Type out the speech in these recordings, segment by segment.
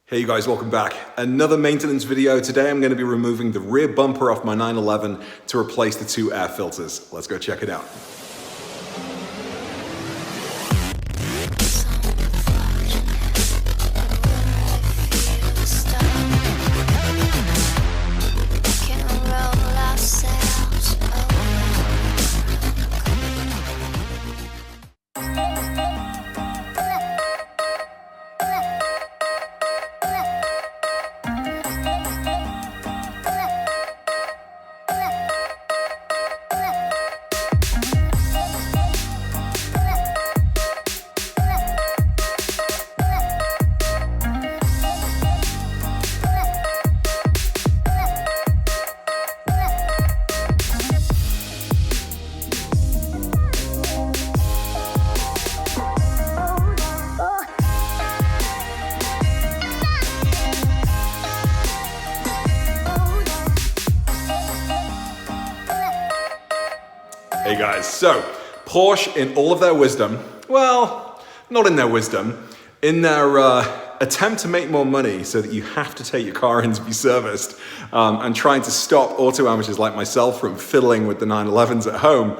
Hey you guys, welcome back. Another maintenance video. Today I'm going to be removing the rear bumper off my 911 to replace the two air filters. Let's go check it out. Hey guys, so Porsche in all of their wisdom, well, not in their wisdom, in their attempt to make more money so that you have to take your car in to be serviced and trying to stop auto amateurs like myself from fiddling with the 911s at home,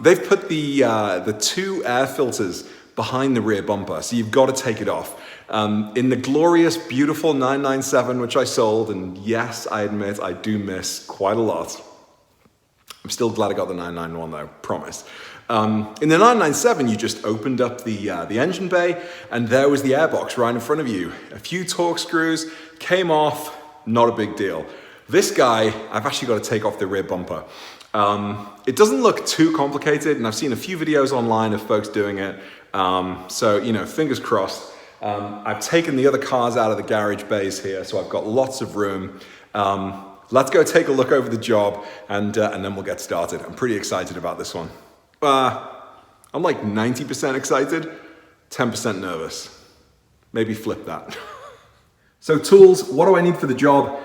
they've put the two air filters behind the rear bumper, so you've got to take it off. In the glorious, beautiful 997, which I sold, and yes, I admit I do miss quite a lot. I'm still glad I got the 991 though, promise. In the 997, you just opened up the engine bay and there was the airbox right in front of you. A few torque screws, came off, not a big deal. This guy, I've actually got to take off the rear bumper. It doesn't look too complicated and I've seen a few videos online of folks doing it. So, you know, fingers crossed. I've taken the other cars out of the garage bays here, so I've got lots of room. Let's go take a look over the job and then we'll get started. I'm pretty excited about this one. I'm like 90% excited, 10% nervous. Maybe flip that. So tools, what do I need for the job?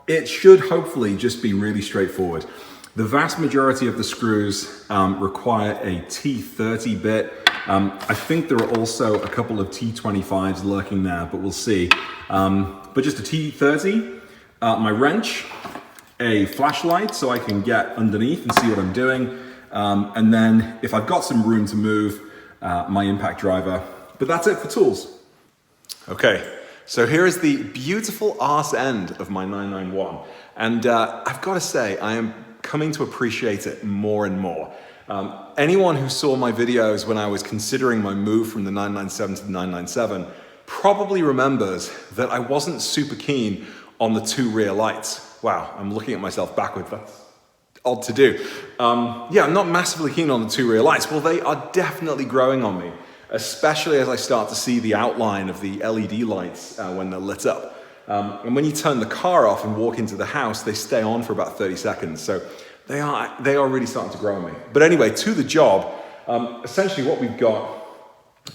It should hopefully just be really straightforward. The vast majority of the screws require a T30 bit. I think there are also a couple of T25s lurking there, but we'll see. But just a T30, my wrench, a flashlight so I can get underneath and see what I'm doing. And then if I've got some room to move, my impact driver. But that's it for tools. Okay, so here is the beautiful arse end of my 991. And I've got to say, I am coming to appreciate it more and more. Anyone who saw my videos when I was considering my move from the 997 to the 997 probably remembers that I wasn't super keen on the two rear lights. Wow, I'm looking at myself backwards. That's odd to do. Yeah, I'm not massively keen on the two rear lights. Well, they are definitely growing on me, especially as I start to see the outline of the LED lights when they're lit up. And when you turn the car off and walk into the house, they stay on for about 30 seconds. So they are really starting to grow on me. But anyway, to the job, essentially what we've got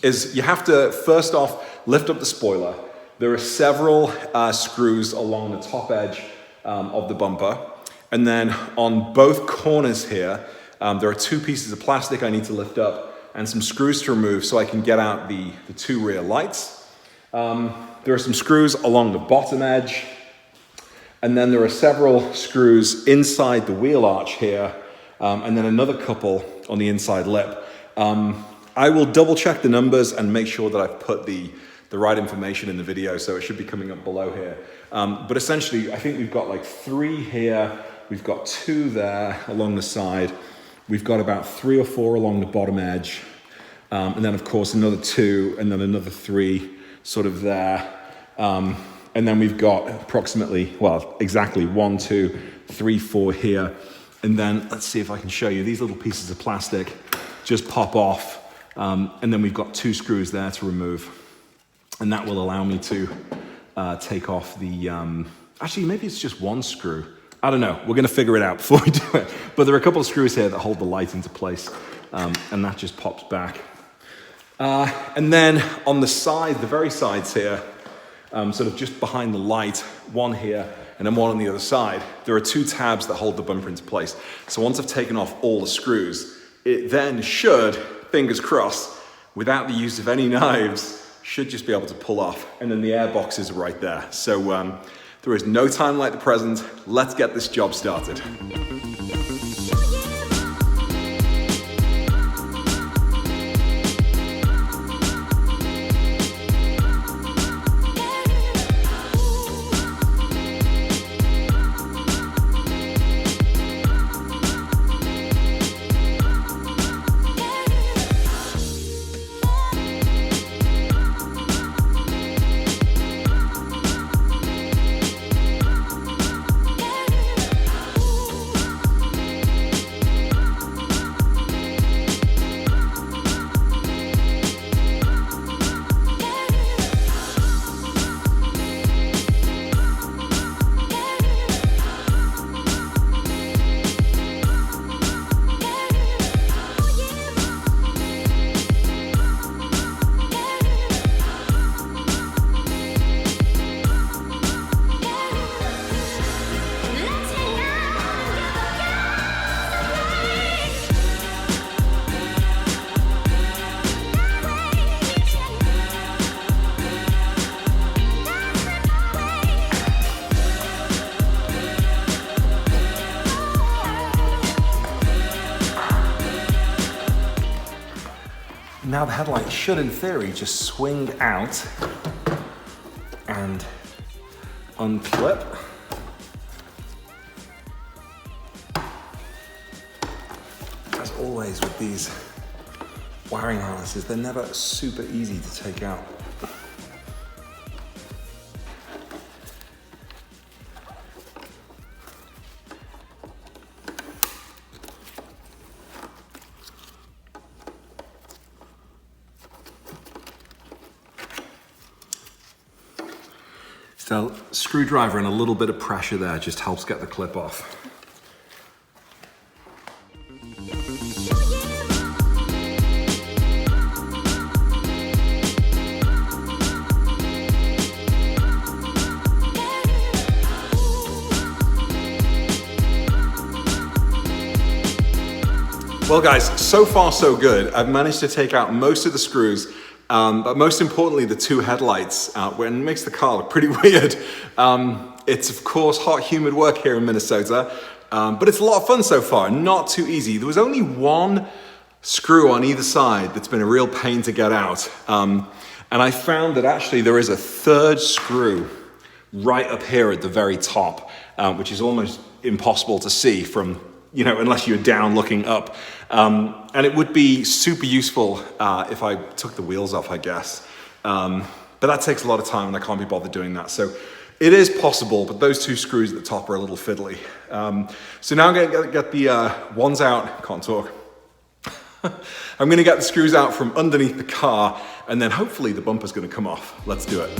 is you have to, first off, lift up the spoiler. There are several screws along the top edge of the bumper. And then on both corners here, there are two pieces of plastic I need to lift up and some screws to remove so I can get out the two rear lights. There are some screws along the bottom edge. And then there are several screws inside the wheel arch here. And then another couple on the inside lip. I will double check the numbers and make sure that I've put the right information in the video, so it should be coming up below here. But essentially, I think we've got like 3 here, we've got 2 there along the side, we've got about 3 or 4 along the bottom edge, and then of course another 2, and then another 3 sort of there. And then we've got approximately, well, exactly 1, 2, 3, 4 here. And then let's see if I can show you, these little pieces of plastic just pop off, and then we've got 2 screws there to remove. And that will allow me to take off the, actually maybe it's just 1 screw. I don't know, we're gonna figure it out before we do it. But there are a couple of screws here that hold the light into place, and that just pops back. And then on the side, the very sides here, sort of just behind the light, 1 here, and then 1 on the other side, there are 2 tabs that hold the bumper into place. So once I've taken off all the screws, it then should, fingers crossed, without the use of any knives, should just be able to pull off. And then the airbox is right there. So there is no time like the present. Let's get this job started. Now the headlight should, in theory, just swing out and unclip. As always with these wiring harnesses, they're never super easy to take out. So screwdriver and a little bit of pressure there just helps get the clip off. Well guys, so far so good. I've managed to take out most of the screws. But most importantly, the two headlights out, when it makes the car look pretty weird. It's of course hot, humid work here in Minnesota, but it's a lot of fun so far, not too easy. There was only one screw on either side that's been a real pain to get out. And I found that actually there is a third screw right up here at the very top, which is almost impossible to see from, you know, unless you're down looking up. And it would be super useful if I took the wheels off, I guess. But that takes a lot of time and I can't be bothered doing that. So it is possible, but those two screws at the top are a little fiddly. So now I'm gonna get the ones out, can't talk. I'm gonna get the screws out from underneath the car and then hopefully the bumper's gonna come off. Let's do it.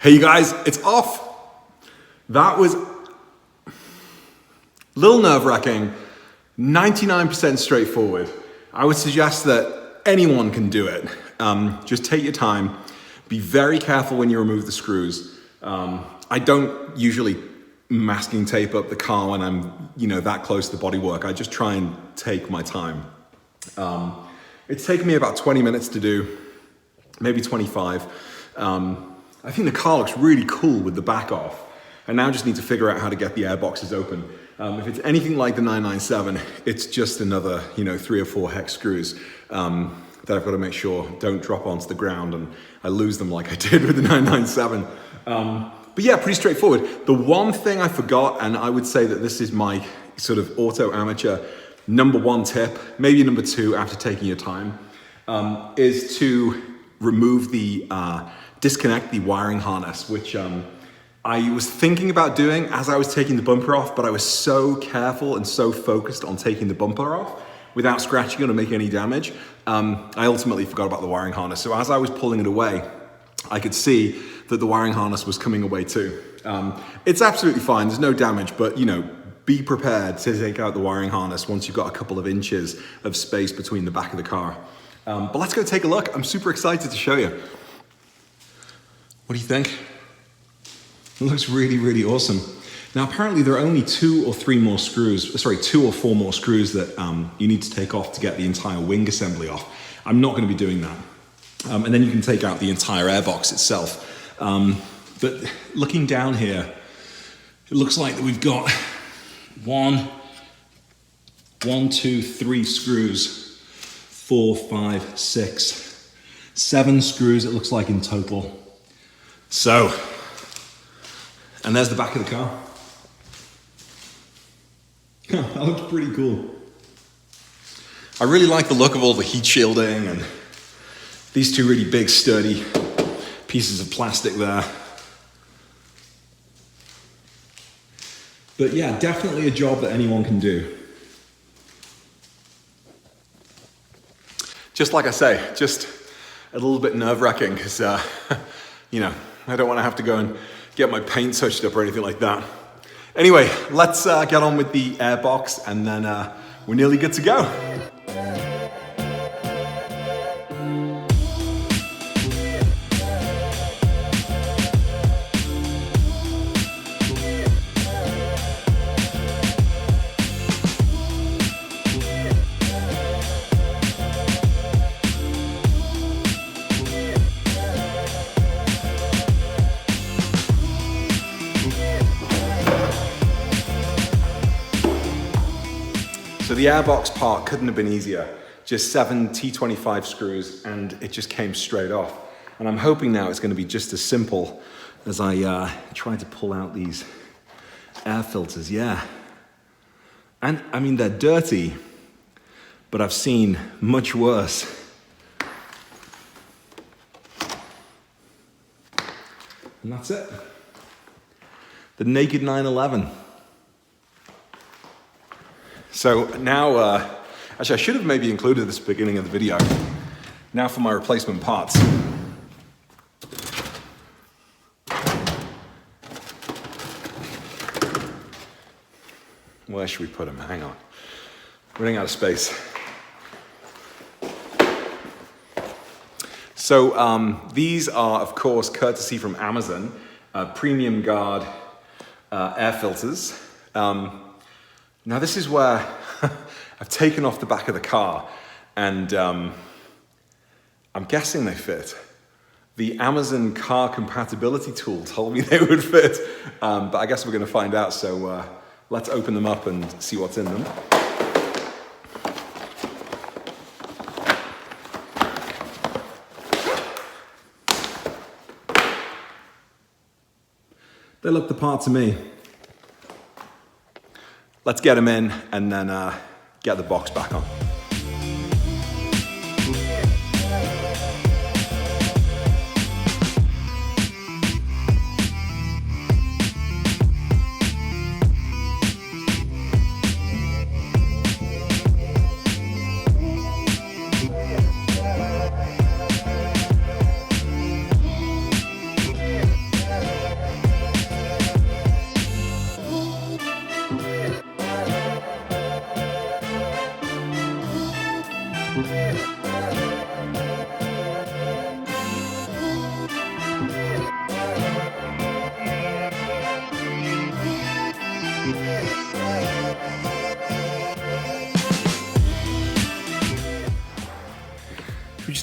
Hey you guys, it's off. That was a little nerve-wracking, 99% straightforward. I would suggest that anyone can do it. Just take your time. Be very careful when you remove the screws. I don't usually masking tape up the car when I'm, that close to the bodywork. I just try and take my time. It's taken me about 20 minutes to do, maybe 25. I think the car looks really cool with the back off. I now just need to figure out how to get the airboxes open. If it's anything like the 997, it's just another, 3 or 4 hex screws that I've got to make sure don't drop onto the ground and I lose them like I did with the 997. But yeah, pretty straightforward. The one thing I forgot, and I would say that this is my sort of auto amateur number 1 tip, maybe number 2 after taking your time, is to remove disconnect the wiring harness, which I was thinking about doing as I was taking the bumper off, but I was so careful and so focused on taking the bumper off without scratching it or making any damage. I ultimately forgot about the wiring harness. So as I was pulling it away, I could see that the wiring harness was coming away too. It's absolutely fine, there's no damage, but be prepared to take out the wiring harness once you've got a couple of inches of space between the back of the car. But let's go take a look. I'm super excited to show you. What do you think? It looks really, really awesome. Now, apparently there are only 2 or 4 more screws that you need to take off to get the entire wing assembly off. I'm not going to be doing that. And then you can take out the entire airbox itself. But looking down here, it looks like that we've got 1, 2, 3 screws, 4, 5, 6, 7 screws it looks like in total. So, and there's the back of the car. That looks pretty cool. I really like the look of all the heat shielding and these 2 really big sturdy pieces of plastic there. But yeah, definitely a job that anyone can do. Just like I say, just a little bit nerve-wracking because, I don't want to have to go and get my paint touched up or anything like that. Anyway, let's get on with the airbox and then we're nearly good to go. So the airbox part couldn't have been easier. Just 7 T25 screws and it just came straight off. And I'm hoping now it's going to be just as simple as I try to pull out these air filters, yeah. And I mean, they're dirty, but I've seen much worse. And that's it. The naked 911. So now, actually I should have maybe included this at the beginning of the video. Now for my replacement parts. Where should we put them? Hang on. Running out of space. So these are, of course, courtesy from Amazon, premium guard air filters. Now this is where I've taken off the back of the car and I'm guessing they fit. The Amazon car compatibility tool told me they would fit, but I guess we're gonna find out, so let's open them up and see what's in them. They look the part to me. Let's get them in and then get the box back on.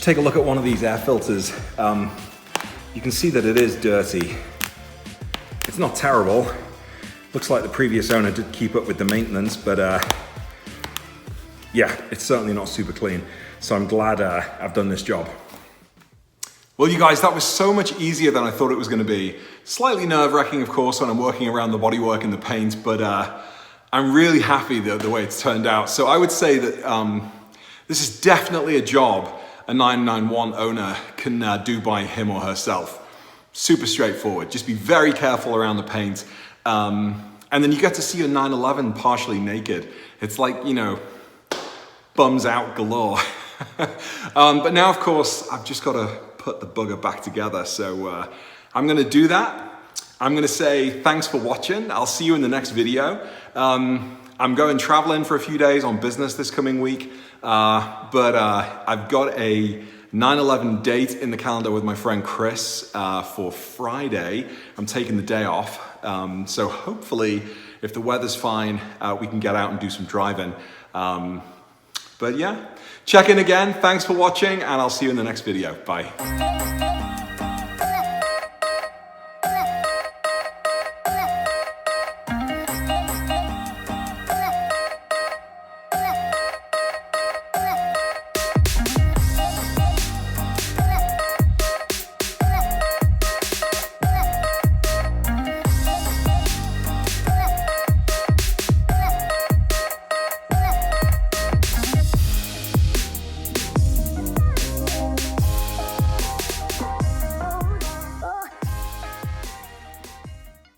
Just take a look at one of these air filters. You can see that it is dirty. It's not terrible. Looks like the previous owner did keep up with the maintenance, but yeah, it's certainly not super clean. So I'm glad I've done this job. Well, you guys, that was so much easier than I thought it was going to be. Slightly nerve-wracking, of course, when I'm working around the bodywork and the paint, but I'm really happy the way it's turned out. So I would say that this is definitely a job a 991 owner can do by him or herself. Super straightforward. Just be very careful around the paint. And then you get to see your 911 partially naked. It's like, you know, bums out galore. But now, of course, I've just got to put the bugger back together. So I'm going to do that. I'm going to say thanks for watching. I'll see you in the next video. I'm going traveling for a few days on business this coming week. But I've got a 9/11 date in the calendar with my friend Chris for Friday. I'm taking the day off. So hopefully, if the weather's fine, we can get out and do some driving. But yeah, check in again. Thanks for watching, and I'll see you in the next video. Bye.